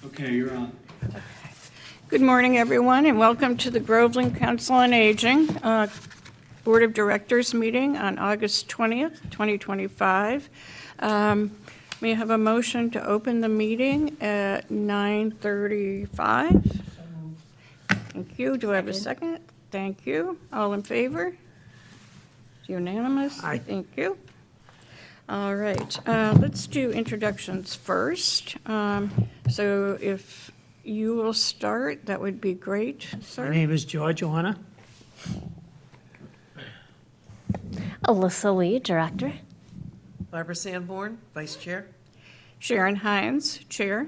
Okay, you're on. Good morning, everyone, and welcome to the Groveland Council on Aging Board of Directors meeting on August 20th, 2025. May I have a motion to open the meeting at 9:35? Thank you. Do I have a second? Thank you. All in favor? Unanimous? Aye. Thank you. All right, let's do introductions first. So if you will start, that would be great, My sir. name is George Johanna. Alyssa Lee, Director. Barbara Sanborn, Vice Chair. Sharon Hines, Chair.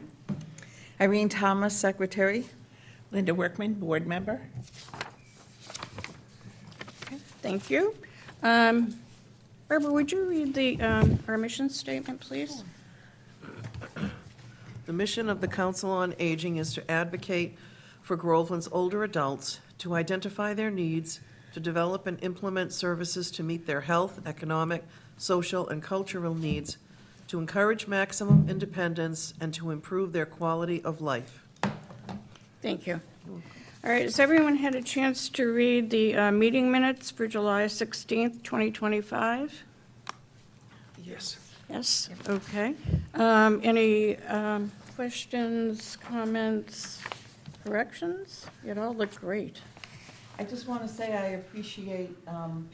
Irene Thomas, Secretary. Linda Workman, Board Member. Thank you. Barbara, would you read the our mission statement, please? The mission of the Council on Aging is to advocate for Groveland's older adults, to identify their needs, to develop and implement services to meet their health, economic, social, and cultural needs, to encourage maximum independence, and to improve their quality of life. Thank you. All right, has everyone had a chance to read the meeting minutes for July 16th, 2025? Yes. Yes, okay. Any questions, comments, corrections? It all looked great. I just want to say I appreciate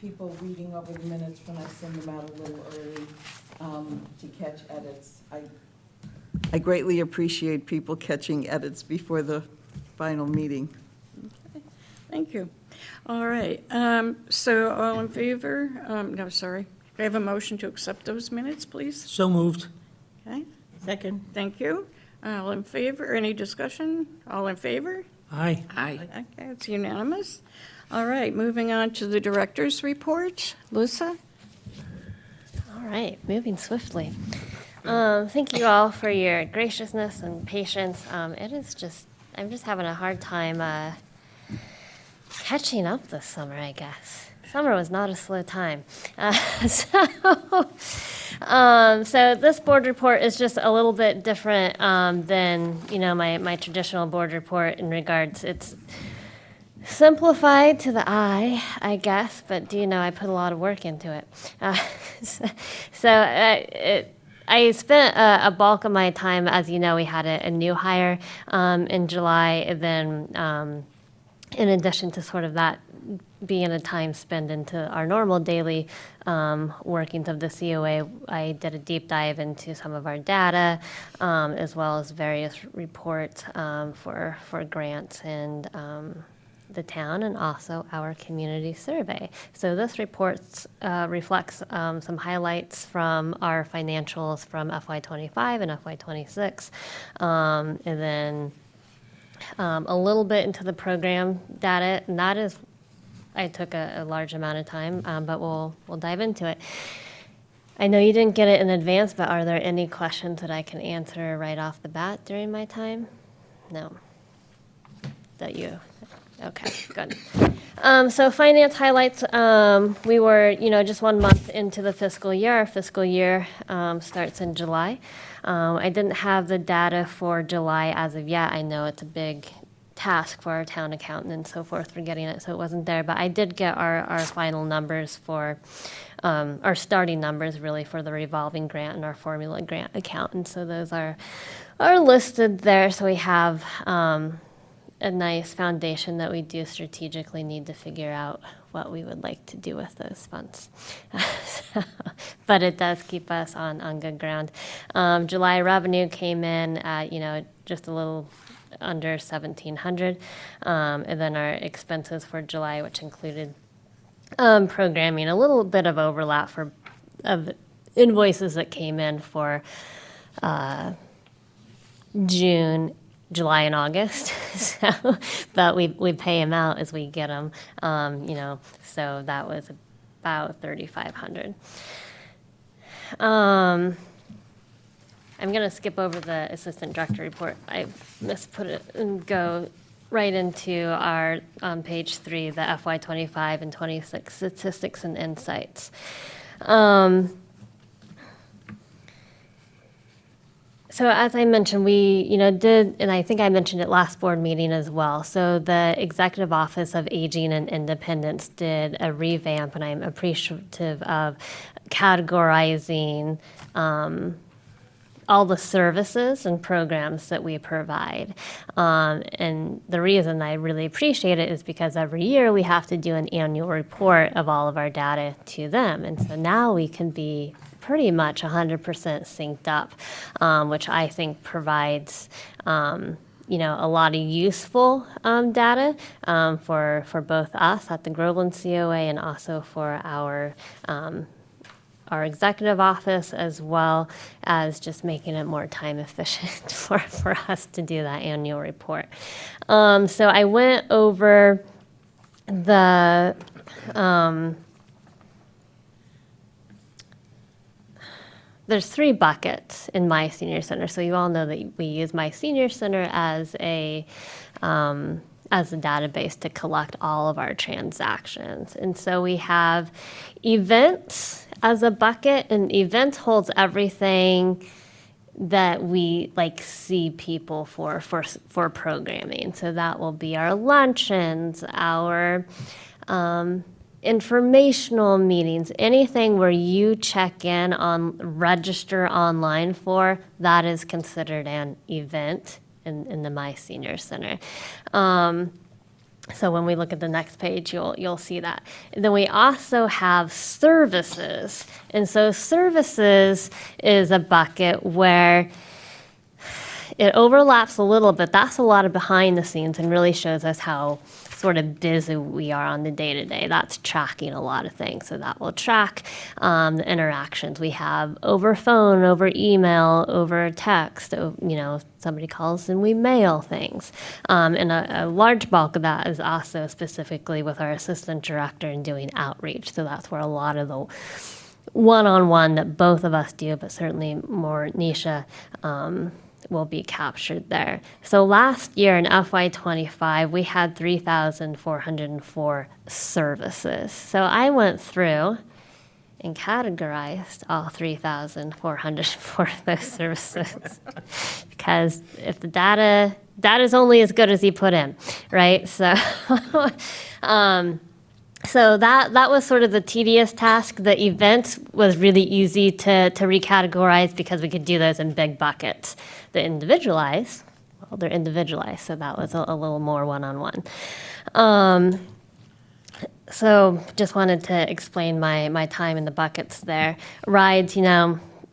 people reading over the minutes when I send them out a little early to catch edits. I greatly appreciate people catching edits before the final meeting. Thank you. All right, so all in favor? No, sorry. Can I have a motion to accept those minutes, please? So moved. Okay, Second. thank you. All in favor? Any discussion? All in favor? Aye. Aye. Okay, it's unanimous. All right, moving on to the director's report. Lisa? All right, moving swiftly. Thank you all for your graciousness and patience. It is just, I'm just having a hard time catching up this summer, I guess. Summer was not a slow time. So this board report is just a little bit different than, my traditional board report in regards, it's simplified to the eye, I guess, but I put a lot of work into it. I spent a bulk of my time, as you know, we had a new hire in July, and then in addition to sort of that being a time spent into our normal daily workings of the COA, I did a deep dive into some of our data, as well as various reports for grants and the town, and also our community survey. So this report reflects some highlights from our financials from FY25 and FY26, and then a little bit into the program data, and that is, I took a large amount of time, but we'll dive into it. I know you didn't get it in advance, but are there any questions that I can answer right off the bat during my time? No. That you? Okay, good. So finance highlights, we were, just 1 month into the fiscal year. Our fiscal year starts in July. I didn't have the data for July as of yet. I know it's a big task for our town accountant and so forth for getting it, so it wasn't there. But I did get our final numbers for, our starting numbers really for the revolving grant and our formula grant account. And so those are listed there. So we have a nice foundation that we do strategically need to figure out what we would like to do with those funds. But it does keep us on good ground. July revenue came in at, just a little under 1,700. And then our expenses for July, which included programming, a little bit of overlap of invoices that came in for June, July, and August. But we pay them out as we get them, so that was about 3,500. I'm going to skip over the assistant director report. I misput it and go right into our, on page 3, the FY25 and 26 statistics and insights. So So as I mentioned, we, did, and I think I mentioned it last board meeting as well. So the Executive Office of Aging and Independence did a revamp, and I'm appreciative of categorizing all the services and programs that we provide. And the reason I really appreciate it is because every year we have to do an annual report of all of our data to them. And so now we can be pretty much 100% synced up, which I think provides a lot of useful data for both us at the Groveland COA and also for our executive office, as well as just making it more time efficient for us to do that annual report. So I went over the there's 3 buckets in My Senior Center. So you all know that we use My Senior Center as a database to collect all of our transactions. And so we have events as a bucket, and events holds everything that we see people for programming. So that will be our luncheons, our informational meetings, anything where you check in on, register online for, that is considered an event in the My Senior Center. So when we look at the next page, you'll see that. And then we also have services. And so services is a bucket where it overlaps a little bit. That's a lot of behind the scenes and really shows us how sort of busy we are on the day-to-day. That's tracking a lot of things. So that will track the interactions we have over phone, over email, over text. Somebody calls and we mail things. And a large bulk of that is also specifically with our assistant director and doing outreach. So that's where a lot of the one-on-one that both of us do, but certainly more Nisha, will be captured there. So last year in FY25, we had 3,404 services. So I went through and categorized all 3,404 of those services because if the data is only as good as you put in, right? So so that was sort of the tedious task. The events was really easy to recategorize because we could do those in big buckets. The individualized, well, they're individualized, so that was a little more one-on-one. So just wanted to explain my time in the buckets there. Rides,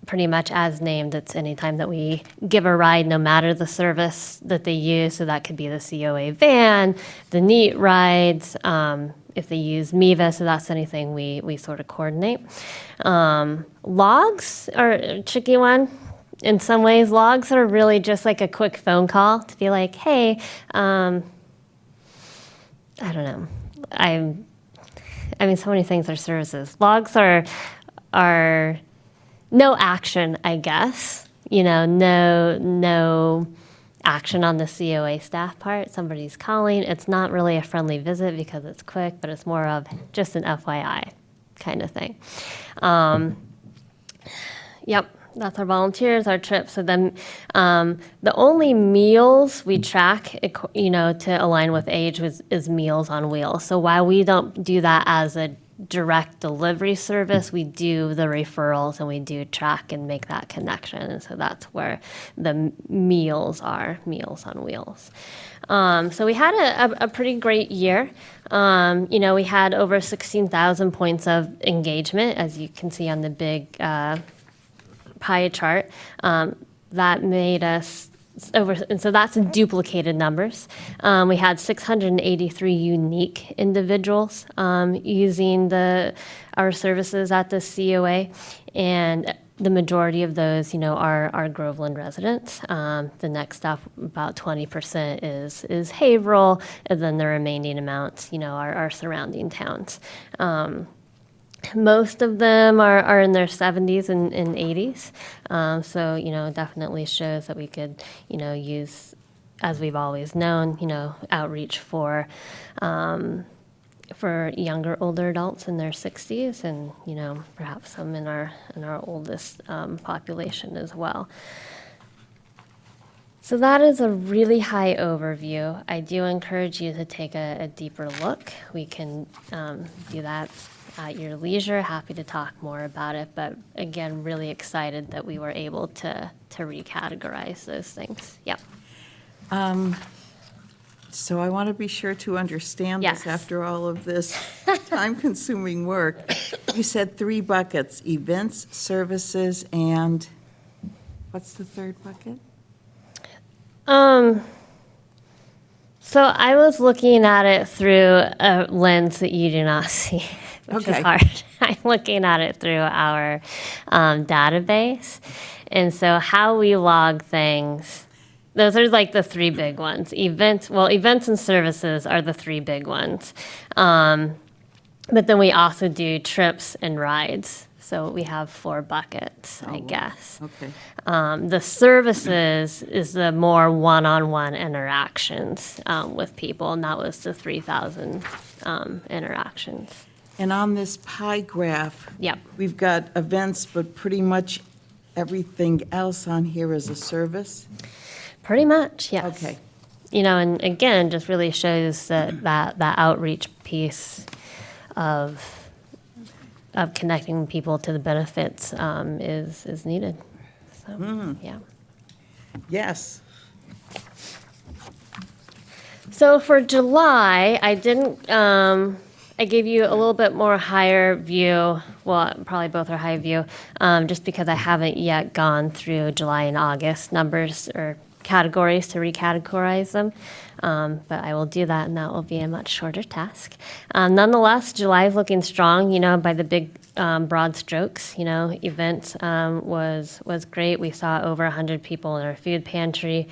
pretty much as named, it's any time that we give a ride, no matter the service that they use. So that could be the COA van, the NEAT rides, if they use MIVA, so that's anything we sort of coordinate. Logs are a tricky one. In some ways, logs are really just like a quick phone call to be like, hey, I don't know. I mean, so many things are services. Logs are no action, I guess. No action on the COA staff part. Somebody's calling. It's not really a friendly visit because it's quick, but it's more of just an FYI kind of thing. Yep. That's our volunteers, our trips. So then the only meals we track, to align with age is Meals on Wheels. So while we don't do that as a direct delivery service, we do the referrals and we do track and make that connection. And so that's where the meals are, Meals on Wheels. So we had a pretty great year. We had over 16,000 points of engagement, as you can see on the big pie chart. That made us over, and so that's in duplicated numbers. We had 683 unique individuals using our services at the COA, and the majority of those, are Groveland residents. The next up, about 20% is Haverhill, and then the remaining amounts, are surrounding towns. Most of them are in their 70s and 80s. So, definitely shows that we could, use, as we've always known, outreach for younger, older adults in their 60s and, perhaps some in our oldest population as well. So that is a really high overview. I do encourage you to take a deeper look. We can do that at your leisure. Happy to talk more about it, but again, really excited that we were able to recategorize those things. Yep. So I want to be sure to understand this Yes. after all of this time-consuming work. You said 3 buckets: events, services, and what's the third bucket? So I was looking at it through a lens that you do not see, which Okay. is hard. I'm looking at it through our database. And so how we log things, those are like the 3 big ones. Events and services are the 3 big ones. But then we also do trips and rides. So we have 4 buckets, I guess. Okay. The services is the more one-on-one interactions with people, and that was the 3,000 interactions. And on this pie graph, Yep. we've got events, but pretty much everything else on here is a service? Pretty much, yes. Okay. You know, and again, just really shows that outreach piece of connecting people to the benefits is needed. So, yeah. Yes. So for July, I didn't, I gave you a little bit more higher view. Well, probably both are high view, just because I haven't yet gone through July and August numbers or categories to recategorize them. But I will do that, and that will be a much shorter task. Nonetheless, July is looking strong, you know, by the big broad strokes. You know, events was great. We saw over 100 people in our food pantry.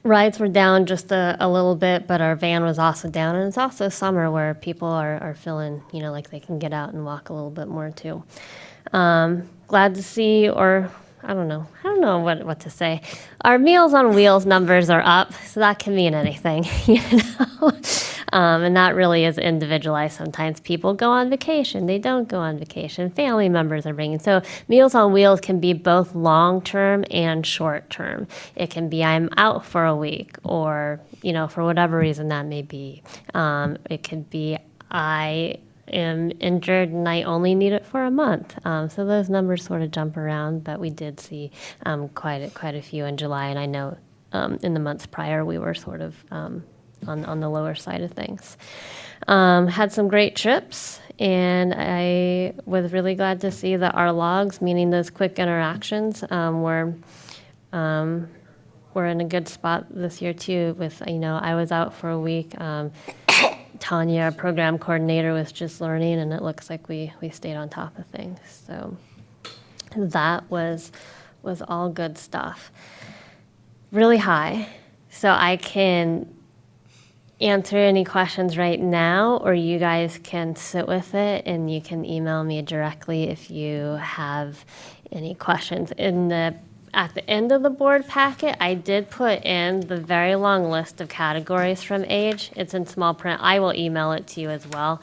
Rides were down just a little bit, but our van was also down. And it's also summer where people are feeling, you know, like they can get out and walk a little bit more too. Glad to see, or I don't know what to say. Our Meals on Wheels numbers are up, so that can mean anything, you know. And that really is individualized. Sometimes people go on vacation, they don't go on vacation. Family members are bringing. So Meals on Wheels can be both long-term and short-term. It can be I'm out for a week, or you know, for whatever reason that may be. It could be I am injured and I only need it for a month. So those numbers sort of jump around, but we did see quite a few in July, and I know in the months prior we were sort of on the lower side of things. Had some great trips, and I was really glad to see that our logs, meaning those quick interactions, were in a good spot this year too. With, you know, I was out for a week. Tanya, our program coordinator, was just learning, and it looks like we stayed on top of things. So that was all good stuff. Really high. So I can answer any questions right now, or you guys can sit with it and you can email me directly if you have any questions. At the end of the board packet, I did put in the very long list of categories from age. It's in small print. I will email it to you as well.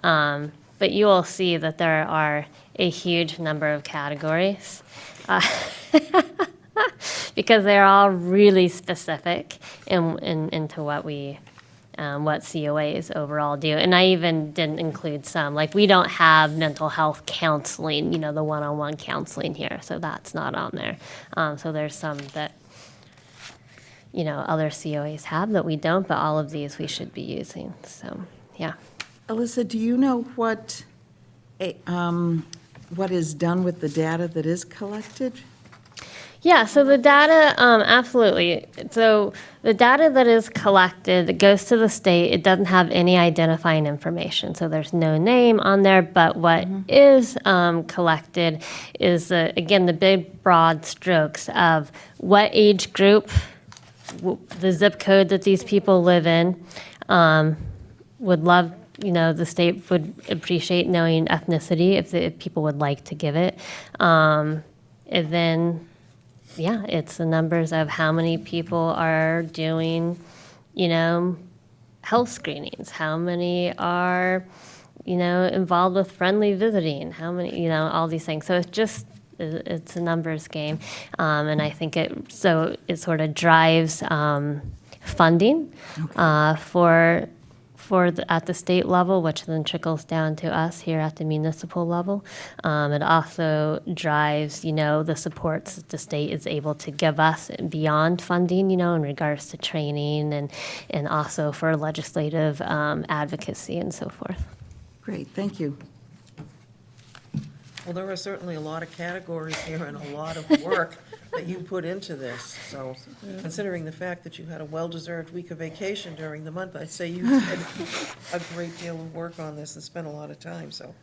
But you will see that there are a huge number of categories because they're all really specific into what what COAs overall do. And I even didn't include some, like we don't have mental health counseling, you know, the one-on-one counseling here, so that's not on there. So there's some that, you know, other COAs have that we don't, but all of these we should be using, so, yeah. Alyssa, do you know what is done with the data that is collected? Yeah, so the data, absolutely. So the data that is collected, it goes to the state. It doesn't have any identifying information. So there's no name on there, but what is collected is, again, the big broad strokes of what age group, the zip code that these people live in. Would love, you know, the state would appreciate knowing ethnicity if people would like to give it. And then, yeah, it's the numbers of how many people are doing, you know, health screenings, how many are, you know, involved with friendly visiting, how many, you know, all these things. So it's it's a numbers game, and I think it sort of drives funding at the state level, which then trickles down to us here at the municipal level. It also drives, the supports that the state is able to give us beyond funding, in regards to training and also for legislative advocacy and so forth. Great, thank you. Well, there are certainly a lot of categories here and a lot of work that you put into this. So considering the fact that you had a well-deserved week of vacation during the month, I'd say you did a great deal of work on this and spent a lot of time. So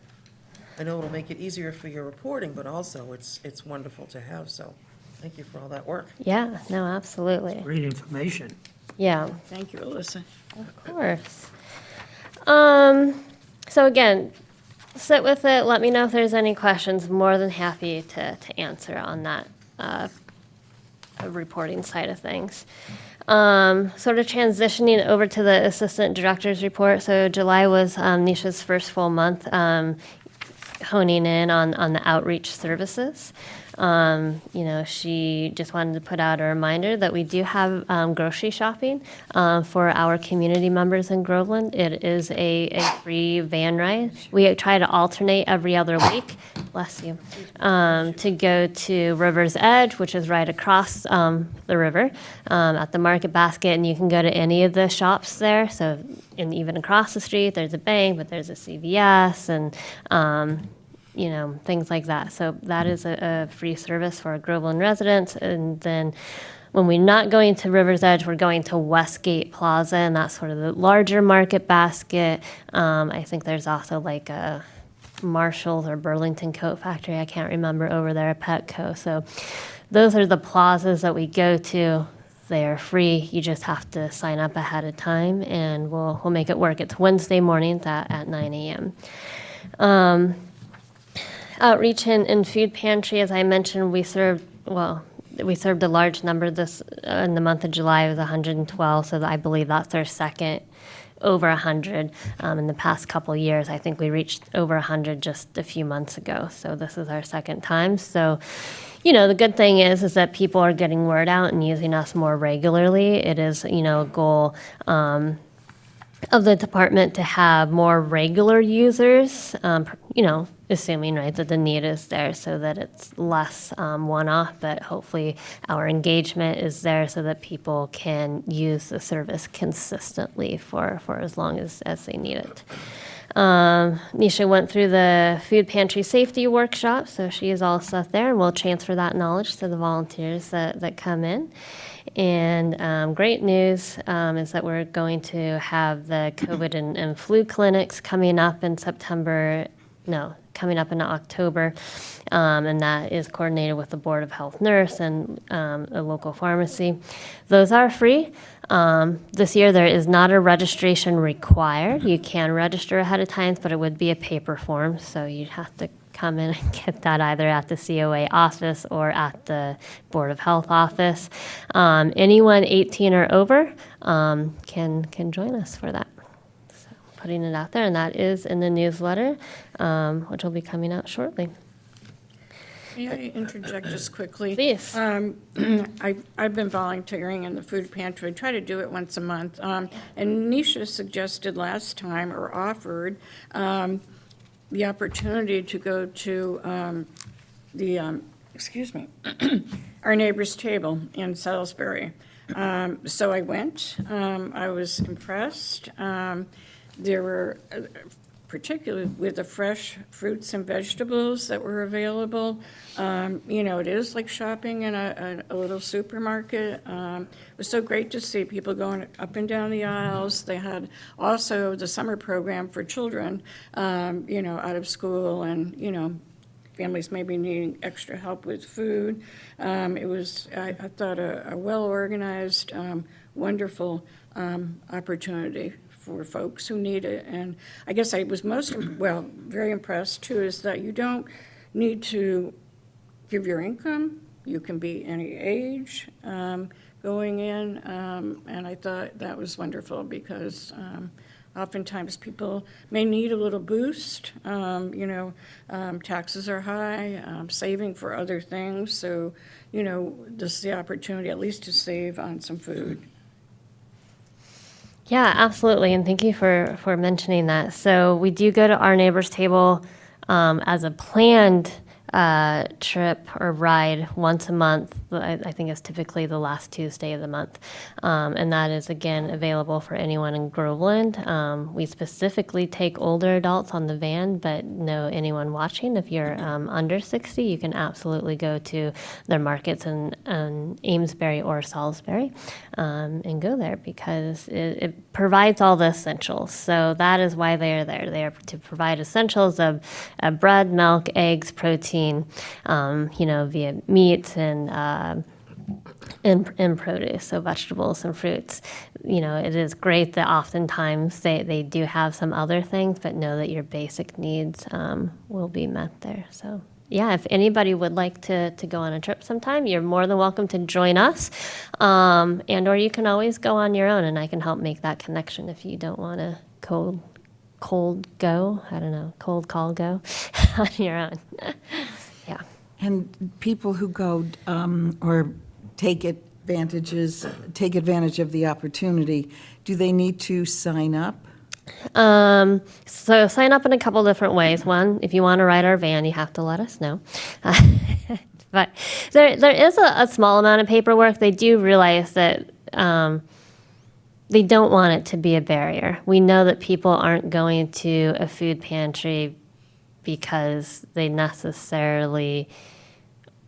I know it'll make it easier for your reporting, but also it's wonderful to have. So thank you for all that work. Yeah, no, absolutely. Great information. Yeah. Thank you, Alyssa. Of course. So again, sit with it. Let me know if there's any questions. More than happy to answer on that reporting side of things. Sort of transitioning over to the assistant director's report. So July was Nisha's first full month honing in on the outreach services. She just wanted to put out a reminder that we do have grocery shopping for our community members in Groveland. It is a free van ride. We try to alternate every other week, bless you, to go to River's Edge, which is right across the river at the Market Basket, and you can go to any of the shops there. So, and even across the street, there's a bank, but there's a CVS and things like that. So that is a free service for Groveland residents. And then when we're not going to River's Edge, we're going to Westgate Plaza, and that's sort of the larger Market Basket. I think there's also like a Marshall's or Burlington Coat Factory, I can't remember, over there at Petco. So those are the plazas that we go to. They are free. You just have to sign up ahead of time, and we'll make it work. It's Wednesday mornings at 9 a.m. Outreach and food pantry, as I mentioned, we served a large number this in the month of July. It was 112, so I believe that's our second over 100 in the past couple of years. I think we reached over 100 just a few months ago, so this is our second time. So, the good thing is that people are getting word out and using us more regularly. It is, a goal of the department to have more regular users, assuming, right, that the need is there so that it's less one-off, but hopefully our engagement is there so that people can use the service consistently for as long as they need it. Nisha went through the food pantry safety workshop, so she is all set there, and we'll transfer that knowledge to the volunteers that come in. And great news is that we're going to have the COVID and flu clinics coming up in October, and that is coordinated with the Board of Health nurse and a local pharmacy. Those are free. This year there is not a registration required. You can register ahead of time, but it would be a paper form, so you'd have to come in and get that either at the COA office or at the Board of Health office. Anyone 18 or over can join us for that. So putting it out there, and that is in the newsletter, which will be coming out shortly. May I interject just quickly? Please. I've been volunteering in the food pantry. I try to do it once a month. And Nisha suggested last time, or offered, the opportunity to go to our neighbor's table in Salisbury. So I went. I was impressed. There were, particularly with the fresh fruits and vegetables that were available. It is like shopping in a little supermarket. It was so great to see people going up and down the aisles. They had also the summer program for children, out of school and, families maybe needing extra help with food. It was, I thought, a well-organized, wonderful opportunity for folks who need it. And I guess I was very impressed too, is that you don't need to give your income. You can be any age going in. And I thought that was wonderful because oftentimes people may need a little boost. Taxes are high, saving for other things. So, this is the opportunity at least to save on some food. Yeah, absolutely. And thank you for mentioning that. So we do go to Our Neighbors Table as a planned trip or ride once a month. I think it's typically the last Tuesday of the month. And that is, again, available for anyone in Groveland. We specifically take older adults on the van, but no anyone watching. If you're under 60, you can absolutely go to their markets in Amesbury or Salisbury and go there because it provides all the essentials. So that is why they are there. They are to provide essentials of bread, milk, eggs, protein, via meats and produce, so vegetables and fruits. It is great that oftentimes they do have some other things, but know that your basic needs will be met there. So yeah, if anybody would like to go on a trip sometime, you're more than welcome to join us. Or you can always go on your own, and I can help make that connection if you don't want to cold call go on your own. Yeah. And people who go or take advantage of the opportunity, do they need to sign up? So sign up in a couple different ways. One, if you want to ride our van, you have to let us know. But there is a small amount of paperwork. They do realize that they don't want it to be a barrier. We know that people aren't going to a food pantry because they necessarily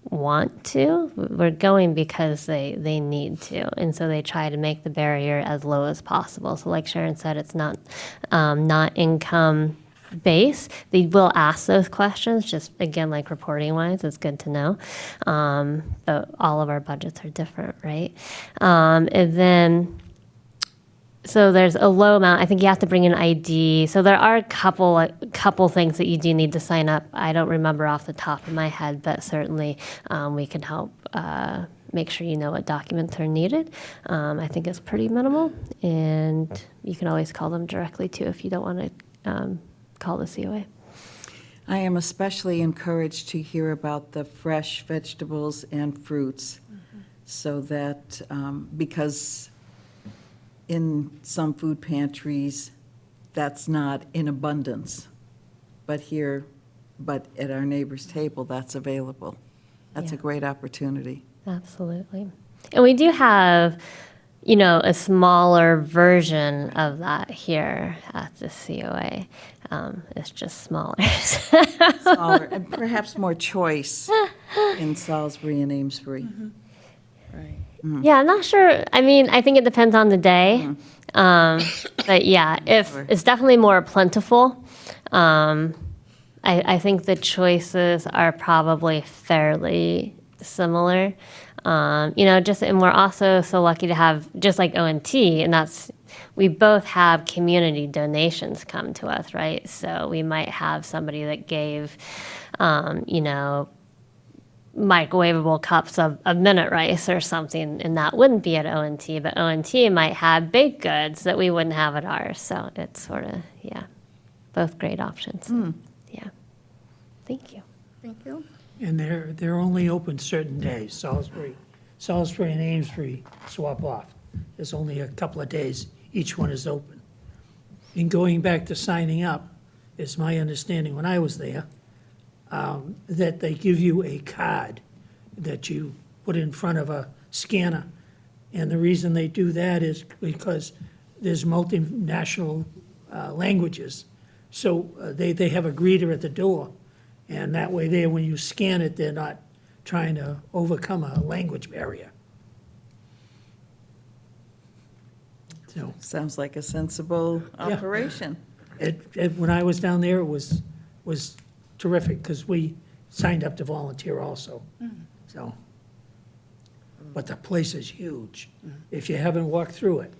want to. We're going because they need to. And so they try to make the barrier as low as possible. So like Sharon said, it's not income based. They will ask those questions, just again, like reporting wise, it's good to know. But all of our budgets are different, right? And then so there's a low amount. I think you have to bring an ID. So there are a couple things that you do need to sign up. I don't remember off the top of my head, but certainly we can help make sure you know what documents are needed. I think it's pretty minimal, and you can always call them directly too if you don't want to call the COA. I am especially encouraged to hear about the fresh vegetables and fruits, so that, because in some food pantries, that's not in abundance. But at Our Neighbors Table, that's available. That's a Yeah. great opportunity. Absolutely. And we do have, a smaller version of that here at the COA. It's just smaller. Smaller, and perhaps more choice in Salisbury and Amesbury. Right. Yeah, I'm not sure. I mean, I think it depends on the day. But yeah, it's definitely more plentiful. I think the choices are probably fairly similar. And we're also so lucky to have, just like ONT, and we both have community donations come to us, right? So we might have somebody that gave, microwavable cups of minute rice or something, and that wouldn't be at ONT, but ONT might have baked goods that we wouldn't have at ours. So it's sort of, both great options. Yeah. Thank you. Thank you. And they're only open certain days. Salisbury and Amesbury swap off. There's only a couple of days each one is open. And going back to signing up, it's my understanding when I was there, that they give you a card that you put in front of a scanner. And the reason they do that is because there's multinational languages. So they have a greeter at the door. And that way there, when you scan it, they're not trying to overcome a language barrier. So Sounds like a sensible operation. when I was down there, it was terrific, because we signed up to volunteer also. So, but the place is huge. If you haven't walked through it,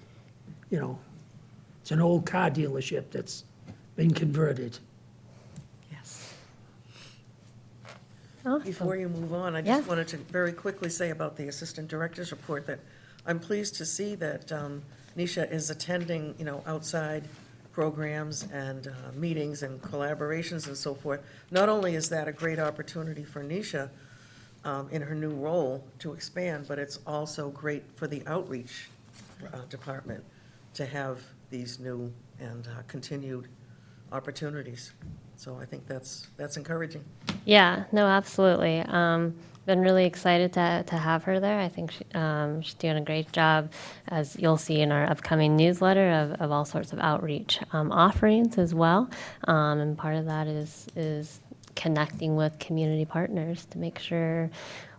it's an old car dealership that's been converted. Yes. Before you move on, I Yeah. just wanted to very quickly say about the Assistant Director's report that I'm pleased to see that Nisha is attending, outside programs and meetings and collaborations and so forth. Not only is that a great opportunity for Nisha in her new role to expand, but it's also great for the outreach department to have these new and continued opportunities. So I think that's encouraging. Yeah, no, absolutely. Been really excited to have her there. I think she's doing a great job, as you'll see in our upcoming newsletter, of all sorts of outreach offerings as well. And part of that is connecting with community partners to make sure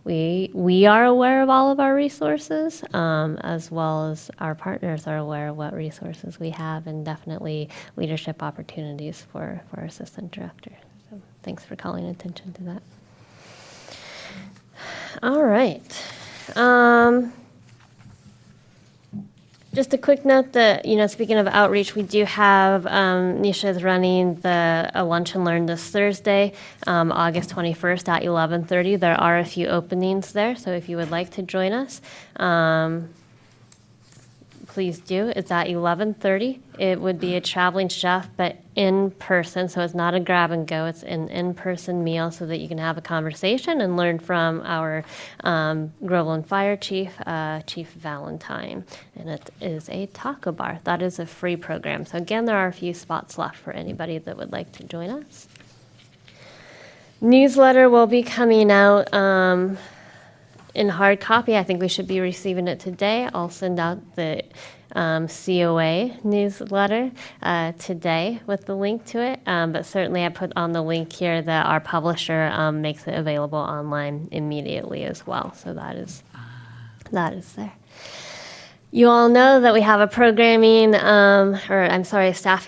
we are aware of all of our resources, as well as our partners are aware of what resources we have, and definitely leadership opportunities for our assistant director. So thanks for calling attention to that. All right. Just a quick note that, speaking of outreach, we do have, Nisha is running a lunch and learn this Thursday, August 21st at 11:30. There are a few openings there, so if you would like to join us, please do. It's at 11:30. It would be a traveling chef, but in person, so it's not a grab and go. It's an in-person meal so that you can have a conversation and learn from our Groveland Fire Chief, Chief Valentine. And it is a taco bar. That is a free program. So again, there are a few spots left for anybody that would like to join us. Newsletter will be coming out in hard copy. I think we should be receiving it today. I'll send out the COA newsletter today with the link to it. But certainly I put on the link here that our publisher makes it available online immediately as well. So that is there. You all know that we have a staffing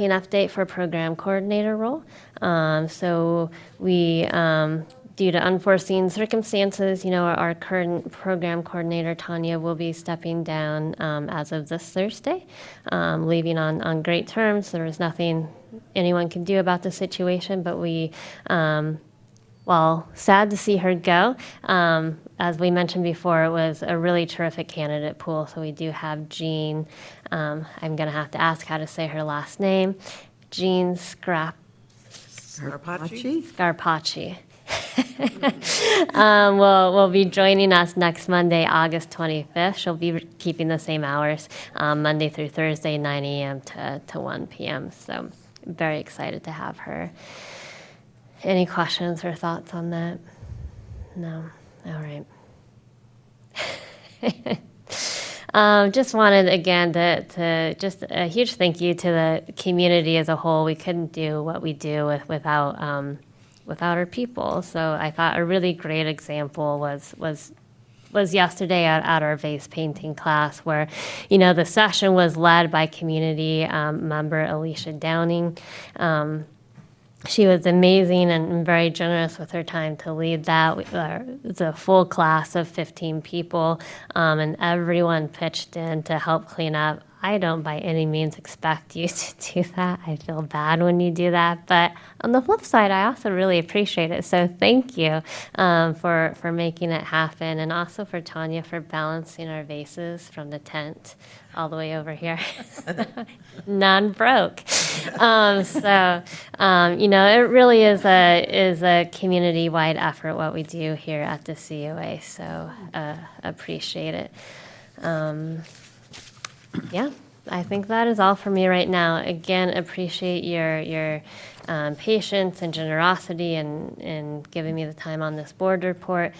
update for program coordinator role. So we, due to unforeseen circumstances, our current program coordinator, Tanya, will be stepping down as of this Thursday, leaving on great terms. There was nothing anyone can do about the situation, but we, while sad to see her go, as we mentioned before, it was a really terrific candidate pool. So we do have Jean, I'm going to have to ask how to say her last name, Jean Scarpacci. Will be joining us next Monday, August 25th. She'll be keeping the same hours, Monday through Thursday, 9 a.m. to 1 p.m. So very excited to have her. Any questions or thoughts on that? No? All right. Just wanted, again, to just a huge thank you to the community as a whole. We couldn't do what we do without our people. So I thought a really great example was yesterday at our vase painting class, where, the session was led by community member Alicia Downing. She was amazing and very generous with her time to lead that. It's a full class of 15 people, and everyone pitched in to help clean up. I don't by any means expect you to do that. I feel bad when you do that. But on the flip side, I also really appreciate it. So thank you for making it happen. And also for Tanya for balancing our vases from the tent all the way over here. None broke. It really is a community-wide effort, what we do here at the COA. So appreciate it. Yeah, I think that is all for me right now. Again, appreciate your patience and generosity and giving me the time on this board report.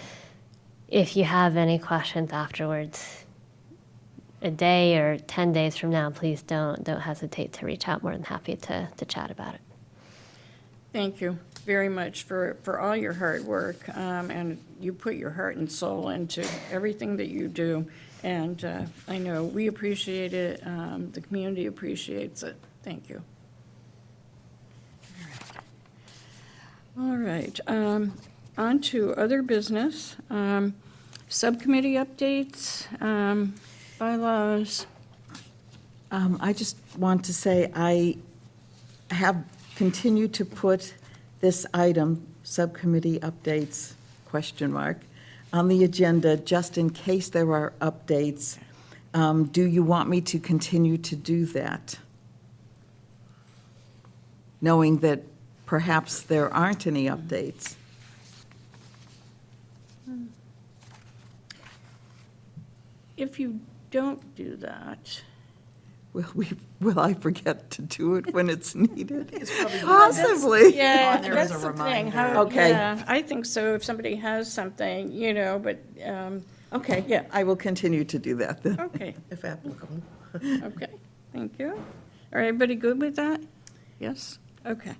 If you have any questions afterwards, a day or 10 days from now, please don't hesitate to reach out. More than happy to chat about it. Thank you very much for all your hard work, and you put your heart and soul into everything that you do. And I know we appreciate it, the community appreciates it. Thank you. All right, on to other business. Subcommittee updates, bylaws. I just want to say I have continued to put this item, subcommittee updates, ? On the agenda, just in case there are updates. Do you want me to continue to do that? knowing that perhaps there aren't any updates. If you don't do that, Will I forget to do it when it's needed? Possibly. yeah, on there as that's a the thing. reminder. How- Okay. yeah, I think so, if somebody has something, but, Okay, Yeah. I will continue to do that then. okay, If applicable. okay, thank you. Are everybody good with that? Yes? Okay.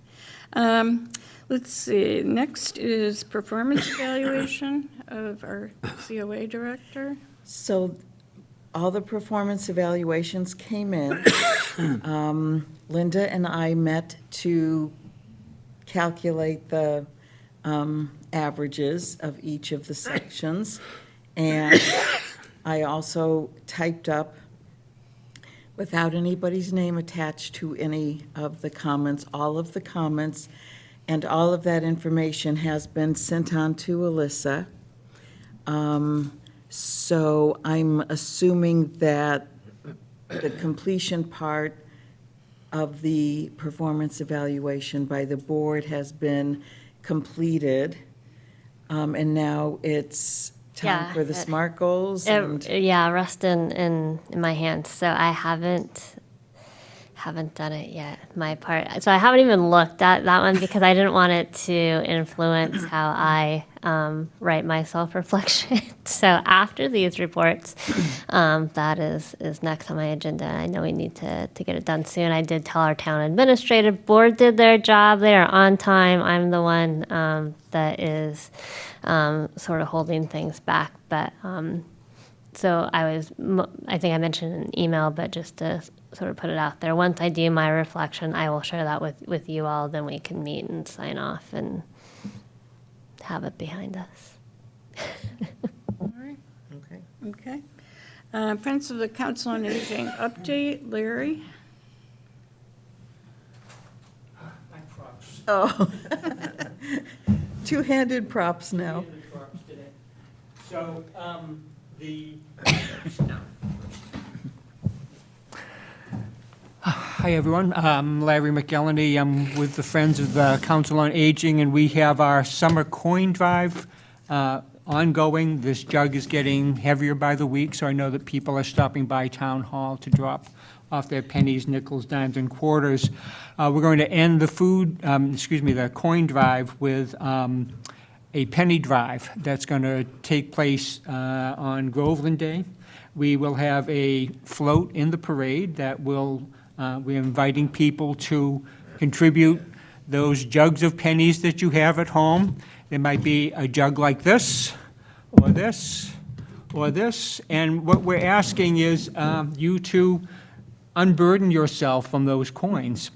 Let's see, next is performance evaluation of our COA director. So all the performance evaluations came in. Linda and I met to calculate the averages of each of the sections. And I also typed up, without anybody's name attached to any of the comments, all of the comments, and all of that information has been sent on to Alyssa. So I'm assuming that the completion part of the performance evaluation by the board has been completed. And now it's time Yeah, for the SMART goals and. Yeah, rest in my hands. So I haven't done it yet, my part. So I haven't even looked at that one because I didn't want it to influence how I write my self-reflection. So after these reports, that is next on my agenda. I know we need to get it done soon. I did tell our town administrative board did their job. They are on time. I'm the one that is sort of holding things back. But so I think I mentioned in an email, but just to sort of put it out there, once I do my reflection, I will share that with you all. Then we can meet and sign off and have it behind us. All right, Okay. okay. Friends of the Council on Aging update, Larry? My props. Oh. Two-handed props now. The props today. So, the. Hi, everyone. I'm Larry McElhenney. I'm with the Friends of the Council on Aging, and we have our summer coin drive ongoing. This jug is getting heavier by the week, so I know that people are stopping by Town Hall to drop off their pennies, nickels, dimes, and quarters. We're going to end the coin drive with a penny drive that's going to take place on Groveland Day. We will have a float in the parade that will, we're inviting people to contribute those jugs of pennies that you have at home. There might be a jug like this, or this, or this. And what we're asking is you to unburden yourself from those coins.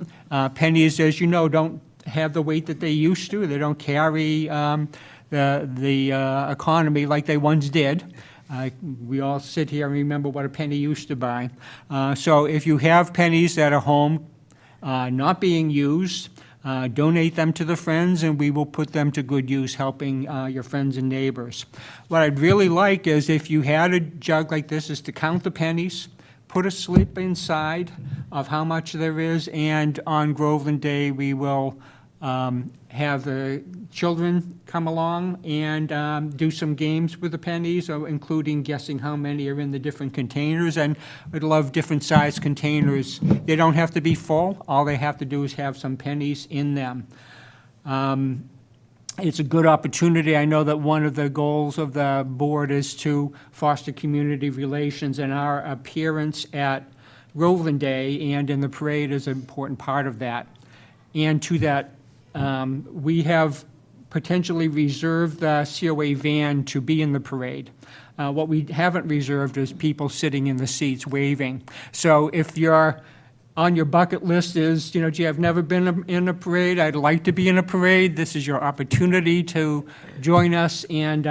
Pennies, as you know, don't have the weight that they used to. They don't carry the economy like they once did. We all sit here and remember what a penny used to buy. So if you have pennies that are home not being used, donate them to the Friends, and we will put them to good use, helping your friends and neighbors. What I'd really like is if you had a jug like this, is to count the pennies, put a slip inside of how much there is, and on Groveland Day, we will have the children come along and do some games with the pennies, including guessing how many are in the different containers. And we'd love different size containers. They don't have to be full. All they have to do is have some pennies in them. It's a good opportunity. I know that one of the goals of the board is to foster community relations, and our appearance at Groveland Day and in the parade is an important part of that. And to that, we have potentially reserved the COA van to be in the parade. What we haven't reserved is people sitting in the seats waving. So if you're on your bucket list is, gee, I've never been in a parade, I'd like to be in a parade, this is your opportunity to join us and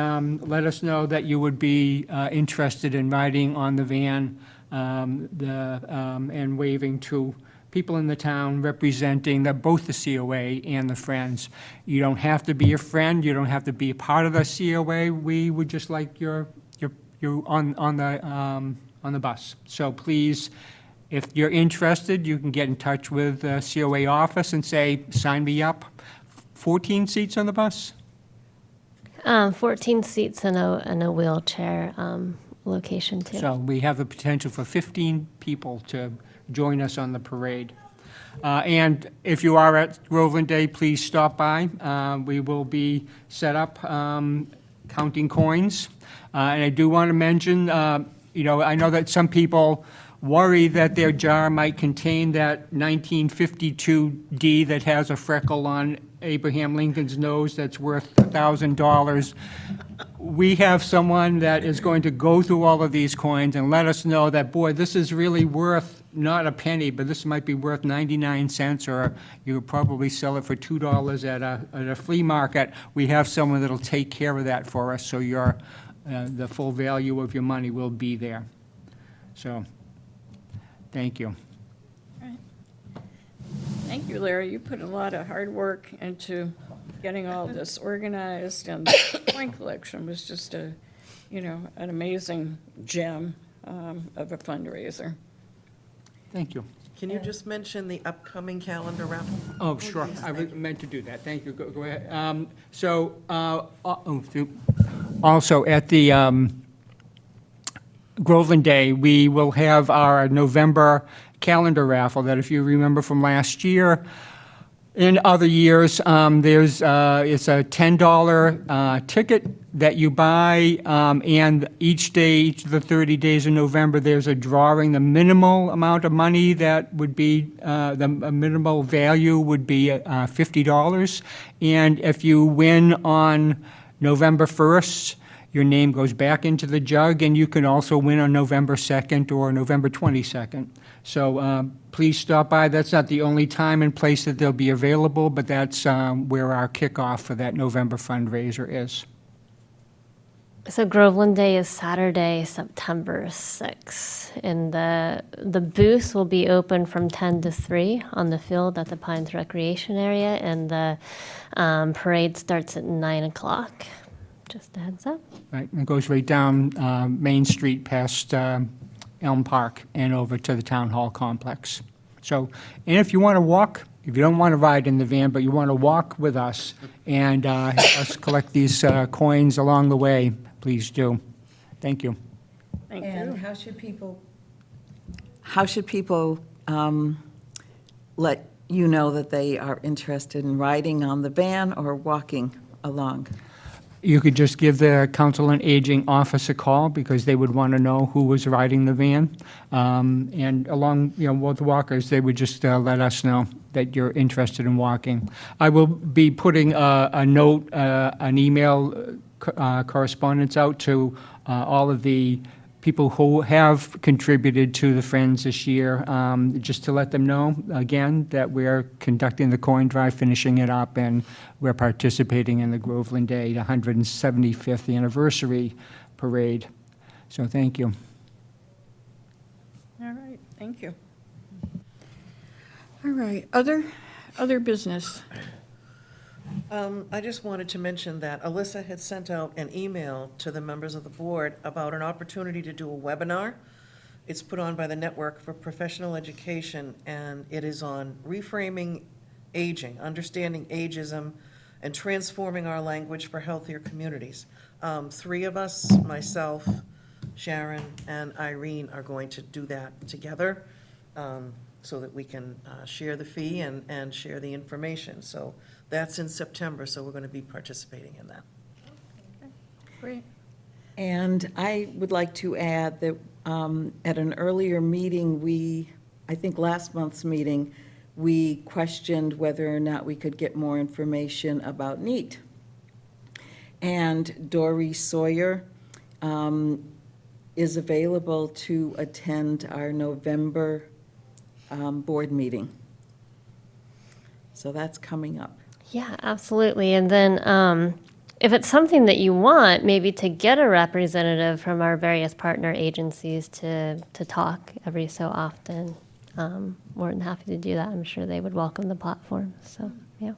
let us know that you would be interested in riding on the van and waving to people in the town representing both the COA and the Friends. You don't have to be a friend, you don't have to be a part of the COA, we would just like you on the bus. So please if you're interested, you can get in touch with the COA office and say, sign me up. 14 seats on the bus? 14 seats in a wheelchair location too. So we have the potential for 15 people to join us on the parade. And if you are at Groveland Day, please stop by. We will be set up counting coins. And I do want to mention, I know that some people worry that their jar might contain that 1952D that has a freckle on Abraham Lincoln's nose that's worth $1,000. We have someone that is going to go through all of these coins and let us know that, boy, this is really worth not a penny, but this might be worth 99 cents, or you could probably sell it for $2 at a flea market. We have someone that'll take care of that for us, so the full value of your money will be there. So, thank you. Thank you, Larry. You put a lot of hard work into getting all this organized, and the coin collection was just an amazing gem of a fundraiser. Thank you. Can you just mention the upcoming calendar raffle? Oh, sure, I was meant to do that, thank you, go ahead. Also, at the Groveland Day, we will have our November calendar raffle, that if you remember from last year, in other years, it's a $10 ticket that you buy, and each of the 30 days in November, there's a drawing. The minimal amount of money that would be, the minimal value would be $50. And if you win on November 1st, your name goes back into the jug, and you can also win on November 2nd or November 22nd. So please stop by. That's not the only time and place that they'll be available, but that's where our kickoff for that November fundraiser is. So Groveland Day is Saturday, September 6th, and the booth will be open from 10 to 3 on the field at the Pines Recreation Area, and the parade starts at 9 o'clock. Just a heads up. Right, and it goes right down Main Street past Elm Park and over to the Town Hall complex. So, and if you want to walk, if you don't want to ride in the van, but you want to walk with us and help us collect these coins along the way, please do. Thank you. Thank And you. how should people let you know that they are interested in riding on the van or walking along? You could just give the Council on Aging office a call, because they would want to know who was riding the van. And along, with walkers, they would just let us know that you're interested in walking. I will be putting a note, an email correspondence out to all of the people who have contributed to the Friends this year, just to let them know, again, that we're conducting the coin drive, finishing it up, and we're participating in the Groveland Day, the 175th anniversary parade. So thank you. All right, thank you. All right, other business. I just wanted to mention that Alyssa had sent out an email to the members of the board about an opportunity to do a webinar. It's put on by the Network for Professional Education, and it is on reframing aging, understanding ageism, and transforming our language for healthier communities. 3 of us, myself, Sharon, and Irene, are going to do that together, so that we can share the fee and share the information. So that's in September, so we're going to be participating in that. Great. And I would like to add that at an earlier meeting, I think last month's meeting, we questioned whether or not we could get more information about NEAT. And Dory Sawyer is available to attend our November board meeting. So that's coming up. Yeah, absolutely. And then if it's something that you want, maybe to get a representative from our various partner agencies to talk every so often, more than happy to do that. I'm sure they would welcome the platform. So, yeah.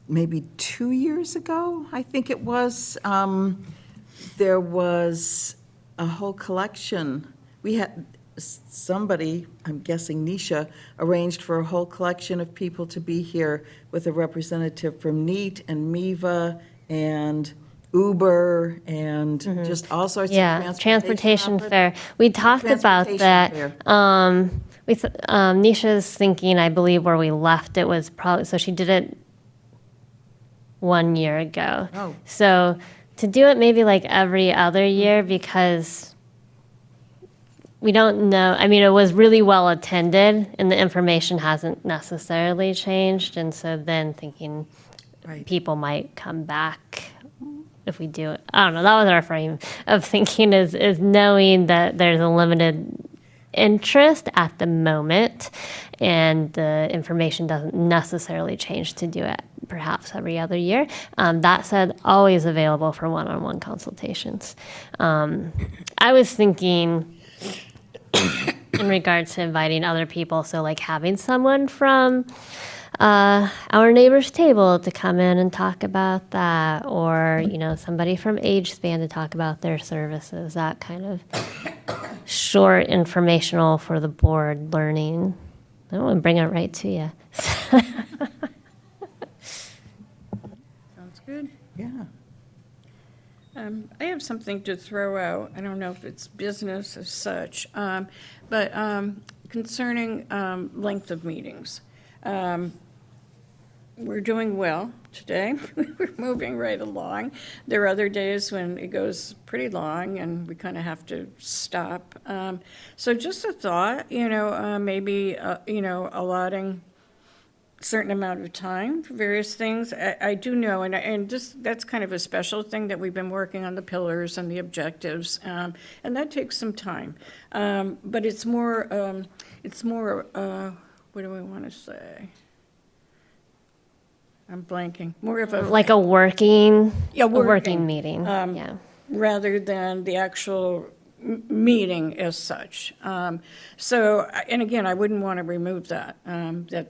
Maybe 2 years ago, I think it was, there was a whole collection we had somebody, I'm guessing Nisha, arranged for a whole collection of people to be here with a representative from NEAT and MEVA and Uber and just all sorts of Yeah, transportation oper- fair. We talked about Transportation that. fair. Nisha's thinking, I believe, where we left it was probably, so she did it 1 year ago. Oh. So to do it maybe like every other year, because we don't know, I mean, it was really well attended and the information hasn't necessarily changed. And so then thinking Right. people might come back if we do it. I don't know. That was our frame of thinking is knowing that there's a limited interest at the moment and the information doesn't necessarily change to do it perhaps every other year. That said, always available for one-on-one consultations. I was thinking in regards to inviting other people, so like having someone from our neighbor's table to come in and talk about that, or somebody from AgeSpan to talk about their services, that kind of short informational for the board learning. I want to bring it right to you. Sounds good. Yeah. I have something to throw out. I don't know if it's business as such, but concerning length of meetings. We're doing well today. We're moving right along. There are other days when it goes pretty long and we kind of have to stop. So just a thought, maybe, allotting certain amount of time for various things. I do know, and that's kind of a special thing that we've been working on the pillars and the objectives, and that takes some time. But it's more, what do I want to say? I'm blanking. More of a Like a working, Yeah, a working working. meeting. Yeah. rather than the actual meeting as such. So, and again, I wouldn't want to remove that.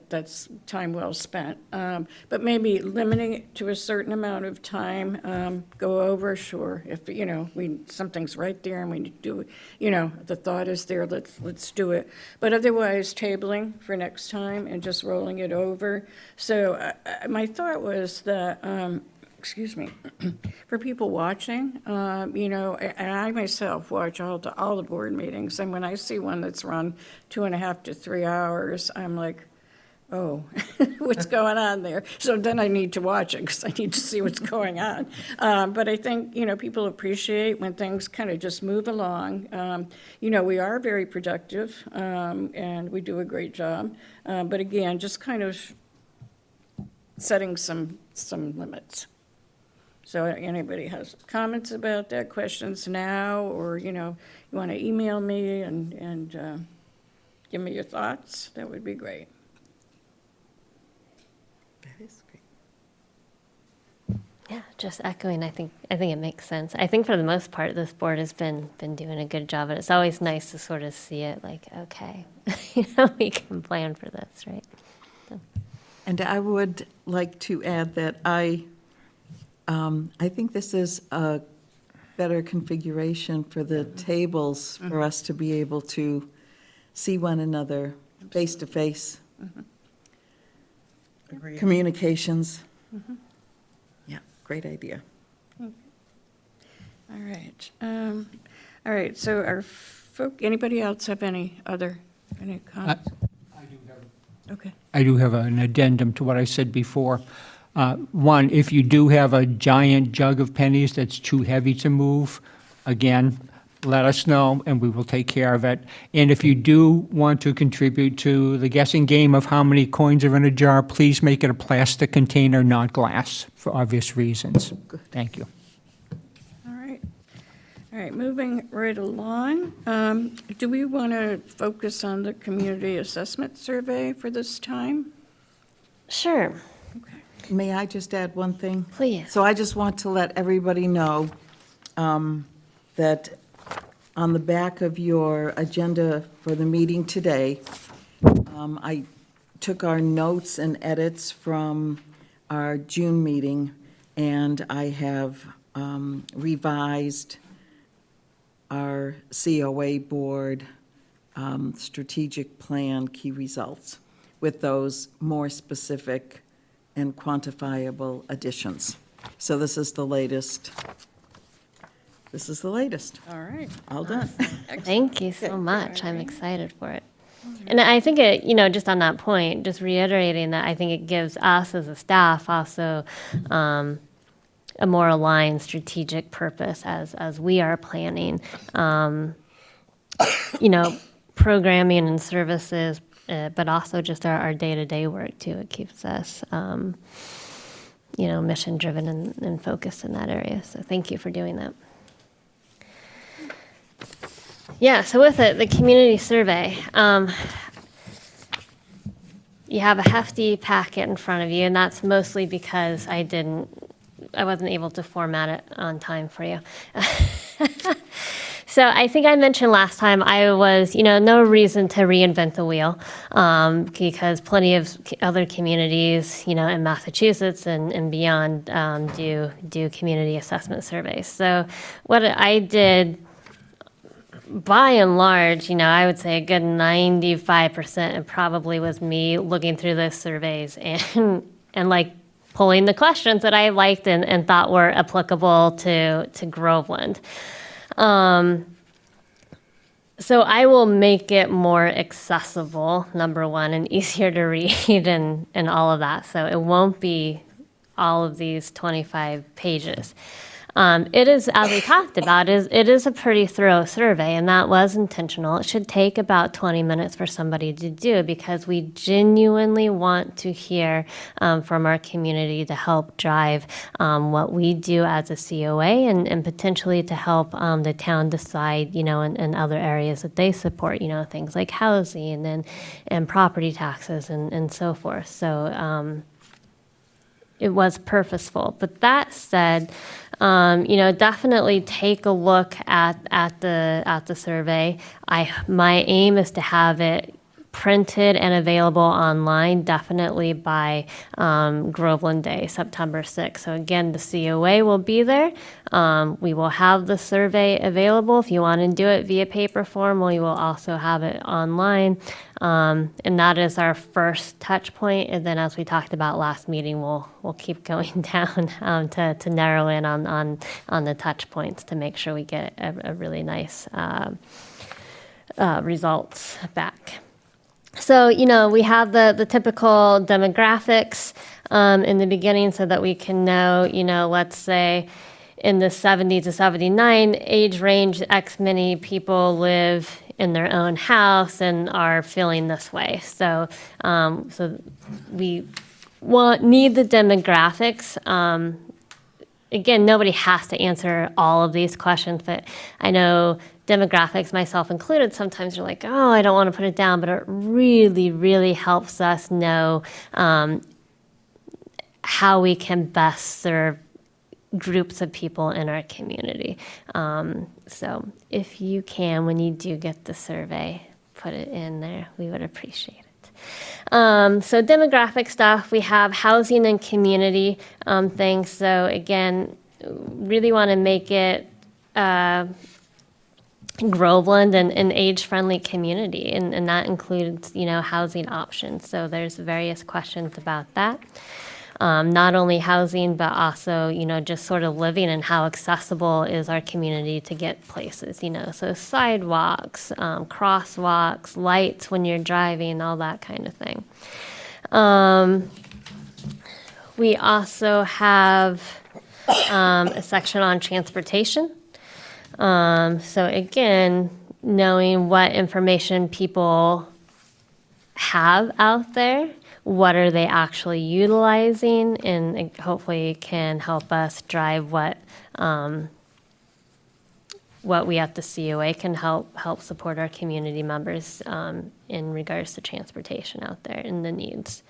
That's time well spent. But maybe limiting it to a certain amount of time, go over, sure. If, something's right there and we do, the thought is there, let's do it. But otherwise, tabling for next time and just rolling it over. So my thought was that, excuse me, for people watching, and I myself watch all the board meetings, and when I see one that's run 2.5 to 3 hours, I'm like, oh, what's going on there? So then I need to watch it because I need to see what's going on. But I think, people appreciate when things kind of just move along. We are very productive, and we do a great job. But again, just kind of setting some limits. So anybody has comments about that, questions now, or, you want to email me and give me your thoughts, that would be great. That is great. Yeah, just echoing, I think it makes sense. I think for the most part, this board has been doing a good job, and it's always nice to sort of see it like, okay, we can plan for this, right? And I would like to add that I think this is a better configuration for the tables for us to be able to see one another face-to-face. Agreed. Communications. Yeah, great idea. All right, so anybody else have any comments? Okay. I do have an addendum to what I said before. One, if you do have a giant jug of pennies that's too heavy to move, again, let us know and we will take care of it. And if you do want to contribute to the guessing game of how many coins are in a jar, please make it a plastic container, not glass, for obvious reasons. Thank you. All right, moving right along. Do we want to focus on the community assessment survey for this time? Sure, May I just add one thing? please. So I just want to let everybody know that on the back of your agenda for the meeting today, I took our notes and edits from our June meeting, and I have revised our COA board strategic plan key results with those more specific and quantifiable additions. So this is the latest. This is the latest. All right. All done. Thank you so much. I'm excited for it. And I think it, just on that point, just reiterating that, I think it gives us as a staff also a more aligned strategic purpose as we are planning, programming and services, but also just our day-to-day work too. It keeps us, mission-driven and focused in that area. So thank you for doing that. Yeah, so with it, the community survey, you have a hefty packet in front of you, and that's mostly because I wasn't able to format it on time for you. So I think I mentioned last time I was, no reason to reinvent the wheel, because plenty of other communities, in Massachusetts and beyond, do community assessment surveys. So what I did, by and large, I would say a good 95%, it probably was me looking through those surveys and like pulling the questions that I liked and thought were applicable to Groveland. So I will make it more accessible, number one, and easier to read and all of that. So it won't be all of these 25 pages. It is, as we talked about, it is a pretty thorough survey, and that was intentional. It should take about 20 minutes for somebody to do because we genuinely want to hear from our community to help drive what we do as a COA and potentially to help the town decide, in other areas that they support, things like housing and property taxes and so forth. So it was purposeful. But that said, definitely take a look at the survey. My aim is to have it printed and available online, definitely by Groveland Day, September 6th. So again, the COA will be there. We will have the survey available. If you want to do it via paper form, we will also have it online. And that is our first touch point. And then, as we talked about last meeting, we'll keep going down to narrow in on the touch points to make sure we get a really nice results back. So, we have the typical demographics in the beginning so that we can know, let's say in the 70 to 79 age range, X many people live in their own house and are feeling this way. So, we need the demographics. Again, nobody has to answer all of these questions, but I know demographics, myself included, sometimes you're like, oh, I don't want to put it down, but it really, really helps us know how we can best serve groups of people in our community. So if you can, when you do get the survey, put it in there. We would appreciate it. So demographic stuff, we have housing and community things. So again, really want to make it Groveland an age-friendly community, and that includes, housing options. So there's various questions about that. Not only housing, but also, just sort of living and how accessible is our community to get places, so sidewalks, crosswalks, lights when you're driving, all that kind of thing. We also have a section on transportation. So again, knowing what information people have out there, what are they actually utilizing, and hopefully can help us drive what we at the COA can help support our community members in regards to transportation out there and the needs.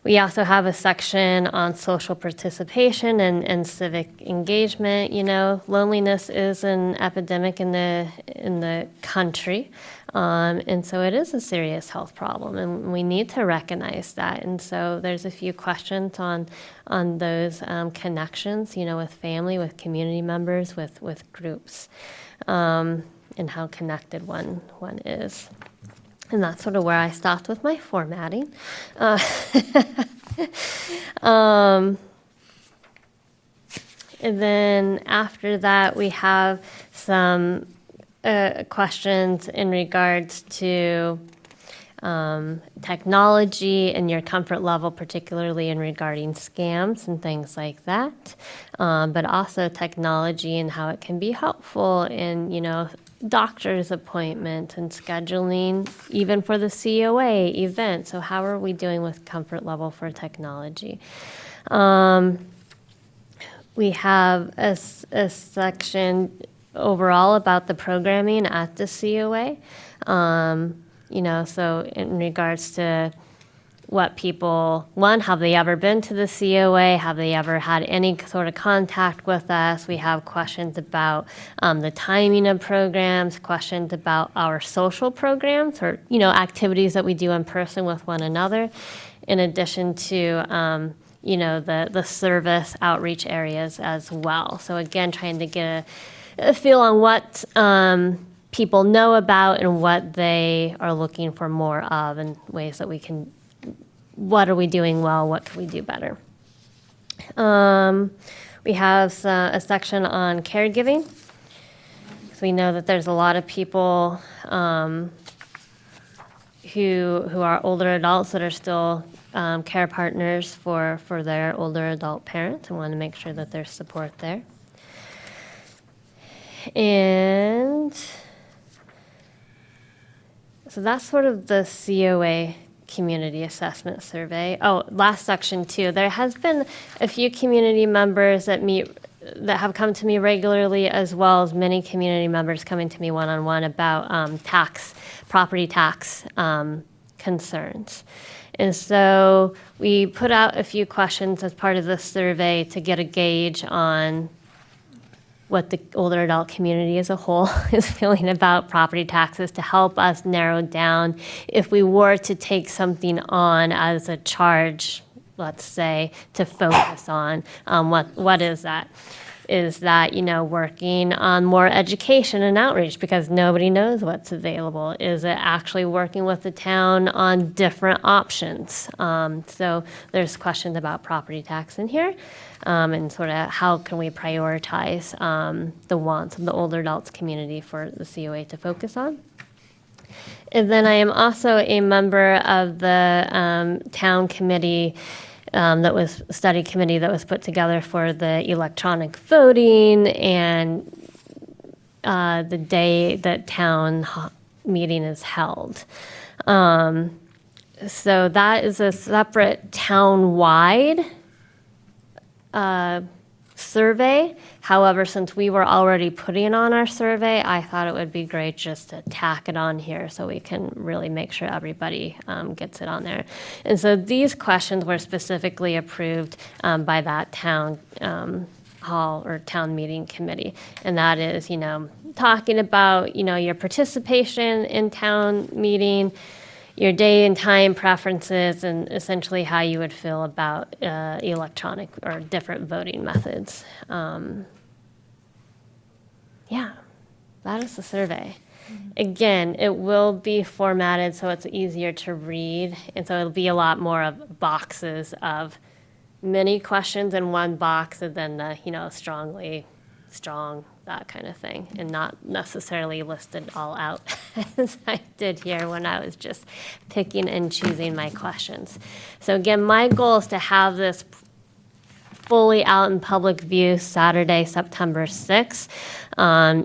We also have a section on social participation and civic engagement. You know, loneliness is an epidemic in the country, and so it is a serious health problem, and we need to recognize that. And so there's a few questions on those connections, you know, with family, with community members, with groups, and how connected one is. And that's sort of where I stopped with my formatting. And then after that, we have some questions in regards to technology and your comfort level, particularly in regarding scams and things like that, but also technology and how it can be helpful in, you know, doctor's appointments and scheduling, even for the COA event. So how are we doing with comfort level for technology? We have a section overall about the programming at the COA. You know, so in regards to what people, one, have they ever been to the COA? Have they ever had any sort of contact with us? We have questions about the timing of programs, questions about our social programs or, you know, activities that we do in person with one another, in addition to, you know, the service outreach areas as well. So again, trying to get a feel on what people know about and what they are looking for more of, and ways that we can, what are we doing well, what can we do better. We have a section on caregiving. So we know that there's a lot of people who are older adults that are still care partners for their older adult parents, and want to make sure that there's support there. And so that's sort of the COA community assessment survey. Oh, last section too. There has been a few community members that have come to me regularly, as well as many community members coming to me one-on-one about property tax concerns. And so we put out a few questions as part of the survey to get a gauge on what the older adult community as a whole is feeling about property taxes, to help us narrow down if we were to take something on as a charge, let's say, to focus on what is that? Is that, you know, working on more education and outreach because nobody knows what's available? Is it actually working with the town on different options? So there's questions about property tax in here, and sort of how can we prioritize the wants of the older adults community for the COA to focus on. And then I am also a member of the town committee that was study committee that was put together for the electronic voting and the day that town meeting is held. So that is a separate town-wide survey. However, since we were already putting on our survey, I thought it would be great just to tack it on here so we can really make sure everybody gets it on there. And so these questions were specifically approved by that town hall or town meeting committee. And that is, you know, talking about, you know, your participation in town meeting, your day and time preferences, and essentially how you would feel about electronic or different voting methods. Yeah, that is the survey. Again, it will be formatted so it's easier to read, and so it'll be a lot more of boxes of many questions in one box, and then the, you know, strong, that kind of thing, and not necessarily listed all out as I did here when I was just picking and choosing my questions. So again, my goal is to have this fully out in public view Saturday, September 6th.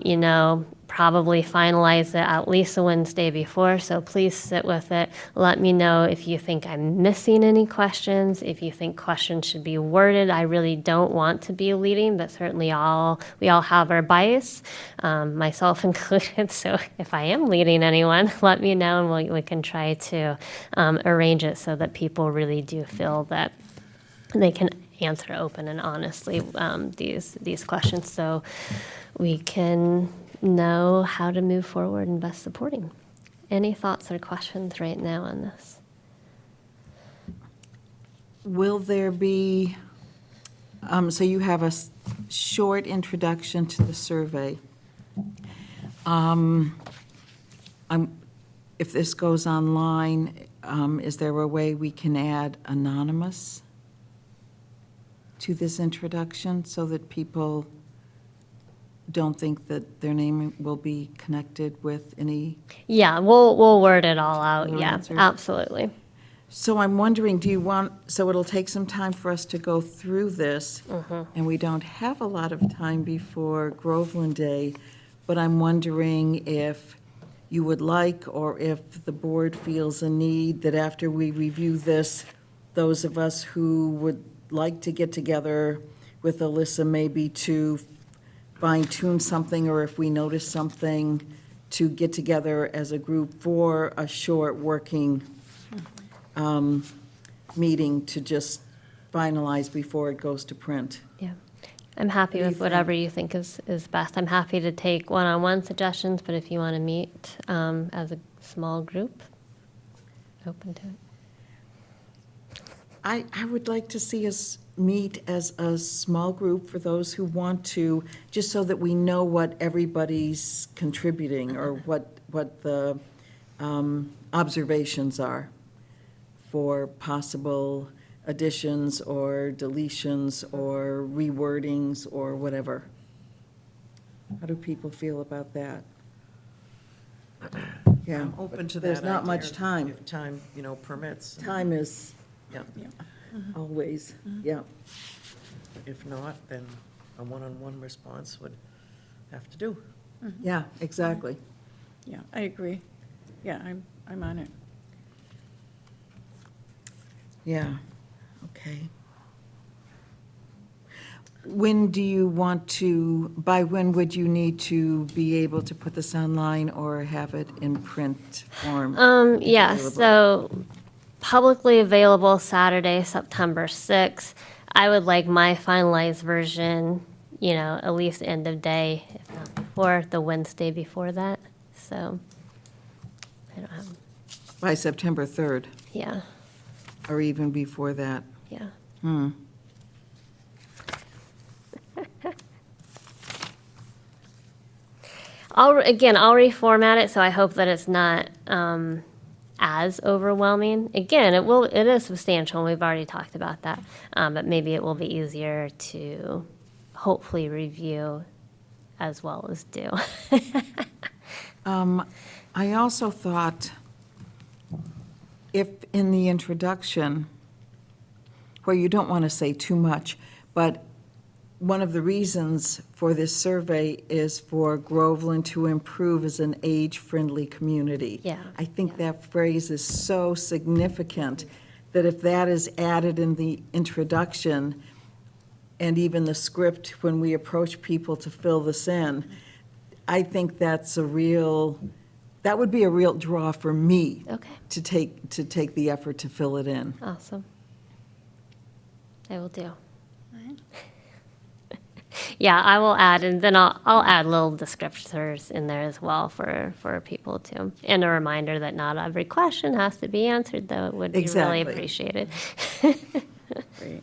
You know, probably finalize it at least the Wednesday before, so please sit with it. Let me know if you think I'm missing any questions, if you think questions should be worded. I really don't want to be leading, but certainly we all have our bias, myself included, so if I am leading anyone, let me know and we can try to arrange it so that people really do feel that they can answer open and honestly these questions, so we can know how to move forward in best supporting. Any thoughts or questions right now on this? Will there be, so you have a short introduction to the survey. If this goes online, is there a way we can add anonymous to this introduction so that people don't think that their name will be connected with any? Yeah, we'll word it all out. Your Yeah, answers? absolutely. So I'm wondering, do you want, so it'll take some time for us to go through this, and we don't have a lot of time before Groveland Day, but I'm wondering if you would like, or if the board feels a need, that after we review this, those of us who would like to get together with Alyssa maybe to fine-tune something, or if we notice something, to get together as a group for a short working meeting to just finalize before it goes to print. Yeah, I'm happy What do with you whatever you think is best. I'm happy to take one-on-one suggestions, but if you want to meet as a small group, open to it. I would like to see us meet as a small group for those who want to, just so that we know what everybody's contributing, or what the observations are for possible additions or deletions or rewordings or whatever. How do people feel about that? Yeah. I'm open to that There's not idea much time. If time, permits. Time is Yeah. always, yeah. If not, then a one-on-one response would have to do. Yeah, exactly. Yeah, I agree. Yeah, I'm on it. Yeah, okay. When do you want to, by when would you need to be able to put this online or have it in print form? Yeah, available? so publicly available Saturday, September 6th. I would like my finalized version, at least end of day, if not before, the Wednesday before that. So, I don't have, By September 3rd, yeah, or even before that. yeah. I'll reformat it, so I hope that it's not as overwhelming. Again, it is substantial, and we've already talked about that, but maybe it will be easier to hopefully review as well as do. I also thought if in the introduction, where you don't want to say too much, but one of the reasons for this survey is for Groveland to improve as an age-friendly community. Yeah, I think that phrase is so significant that if that is added in the introduction and even the script when we approach people to fill this in, I think that would be a real draw for me Okay, to take the effort to fill it in. awesome. I will do. Yeah, I will add, and then I'll add little descriptors in there as well for people too. And a reminder that not every question has to be answered, though it would be really Exactly. appreciated. Great.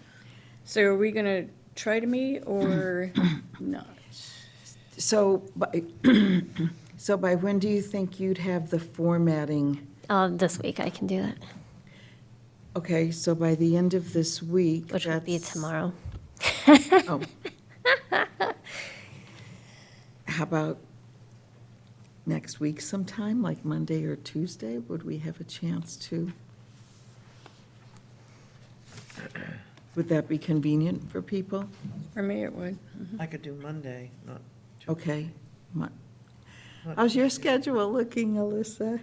So are we going to try to meet or not? So by when do you think you'd have the formatting? This week I can do that, Okay, so by the end of this week. which would be that's- tomorrow. Oh. How about next week sometime, like Monday or Tuesday? Would we have a chance to? Would that be convenient for people? For me, it would. I could do Monday, not Okay. How's your schedule looking, Alyssa?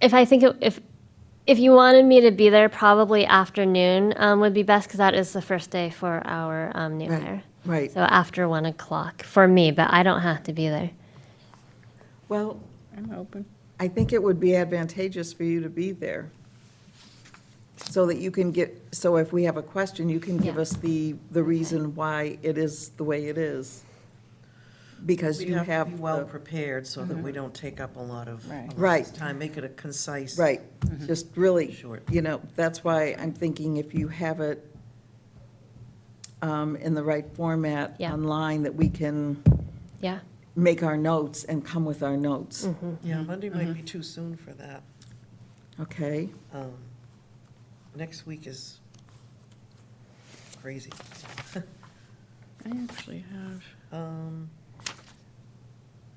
If I think if you wanted me to be there, probably afternoon would be best because that is the first day for our new Right, hire. right. So after 1 o'clock for me, but I don't have to be there. Well, I'm open. I think it would be advantageous for you to be there. So that you can so if we have a question, you can give Yeah. us the reason why it is the way it is. Because We'd you have have. to be well the- prepared so that we don't take up a lot of Right. Right. time, make it a concise. Right, just really, Short. that's why I'm thinking if you have it in the right format Yeah. online, that we can Yeah. make our notes and come with our notes. Yeah, Monday might be too soon for that. Okay, Next week is crazy. I actually have, Um,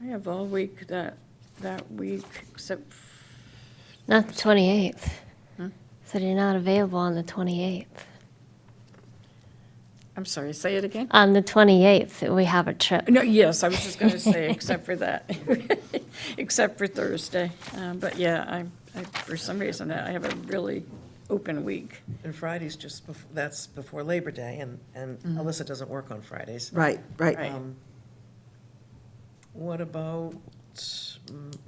I have all week that week, except, Not the 28th. Hmm? So you're not available on the 28th. I'm sorry, say it again? On the 28th, we have a trip. No, yes, I was just going to say, except for that, except for Thursday. But yeah, for some reason, I have a really open week. And Friday's just, that's before Labor Day, and Alyssa doesn't work on Fridays. right. Right. What about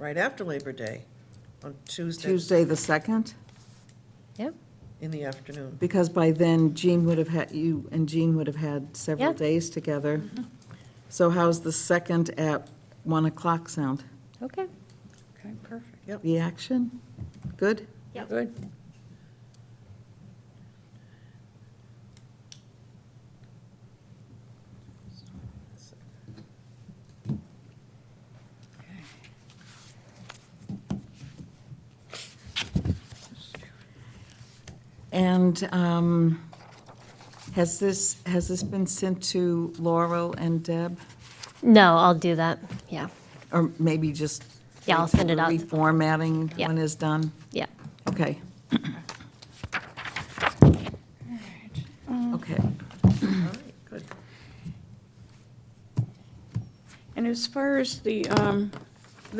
right after Labor Day, on Tuesday, the 2nd, Yep. in the afternoon? because by then Jean would have had, you and Jean would have had several Yeah. days together. So how's the 2nd at 1 o'clock sound? Okay. Okay, perfect. The action? Good? Good. And has this been sent to Laurel and Deb? No, I'll do that. Yeah. Or maybe just? Yeah, I'll send it out. Reformatting Yeah. when it's done? Yeah. Okay. Okay. All right, good. And as far as the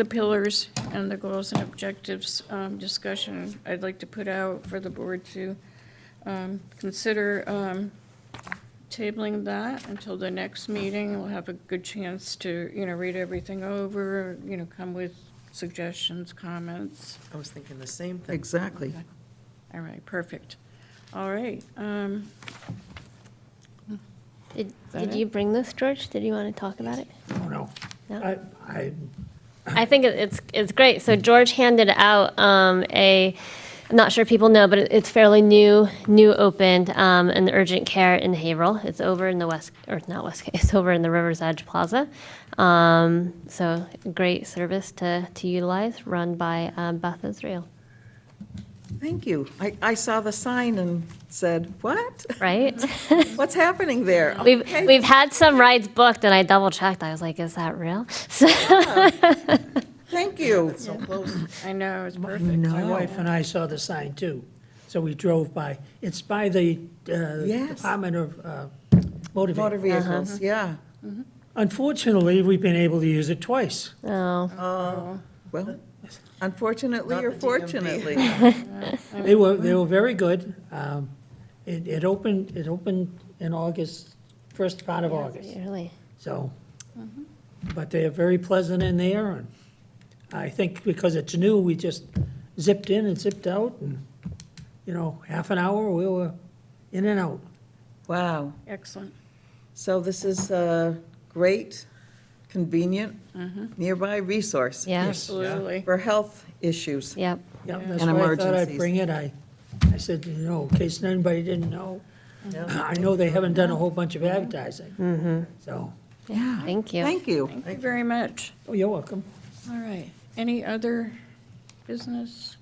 pillars and the goals and objectives discussion, I'd like to put out for the board to consider tabling that until the next meeting. We'll have a good chance to, read everything over, come with suggestions, comments. I was thinking the same thing. Exactly. All right, perfect. All right. Did it? you bring this, George? Did you want to talk about it? Oh, no. No? I I think it's great. So George handed out I'm not sure people know, but it's fairly new opened, an urgent care in Haverhill. It's over in the it's over in the River's Edge Plaza. So great service to utilize, run by Beth Israel, Thank you. I saw the sign and said, what? right? What's happening there? We've had some rides booked, and I double checked. I was like, is that real? So, Thank you. It's so close. I know, it's perfect. My wife and I saw the sign too, so we drove by. It's by the Yes. Department of Motor Motor Vehicles. vehicles, yeah. Unfortunately, we've been able to use it twice. oh, Well, unfortunately Not or the DMV. fortunately. They were very good. It opened in August, first part of August. really? So, but they are very pleasant in there, and I think because it's new, we just zipped in and zipped out, and, half an hour, we were in and out. Wow. Excellent. So this is a great, convenient, nearby resource Yeah. Absolutely. for health issues. Yep. Yeah, that's And why I thought I'd emergencies. bring it. I said, in case anybody didn't know, Yeah. I know they haven't done a whole bunch of advertising. So, Yeah. Thank you. Thank you. Thank you very much. oh, you're welcome. All right. Any other business?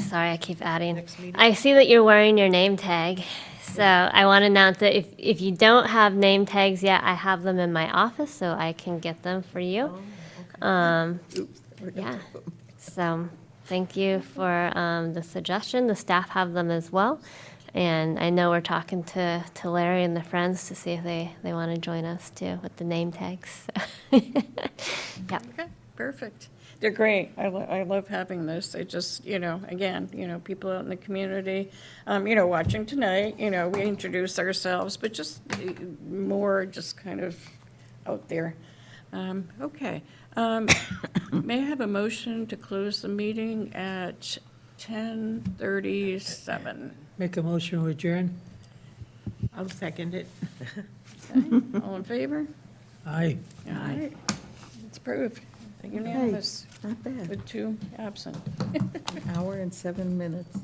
Sorry, I keep adding. Next meeting? I see that you're wearing your name tag. So I want to announce that if you don't have name tags yet, I have them in my office, so I can get them for you. Yeah. So thank you for the suggestion. The staff have them as well. And I know we're talking to Larry and the friends to see if they want to join us too with the name tags. Yeah. Okay, perfect. They're great. I love having this. They just, again, people out in the community, watching tonight, we introduce ourselves, but just more just kind of out there. Okay. May I have a motion to close the meeting at 10:37? Make a motion to adjourn? I'll second it. All in favor? Aye. All right. It's approved. Unanimous Not bad. with 2 absent. An hour and 7 minutes.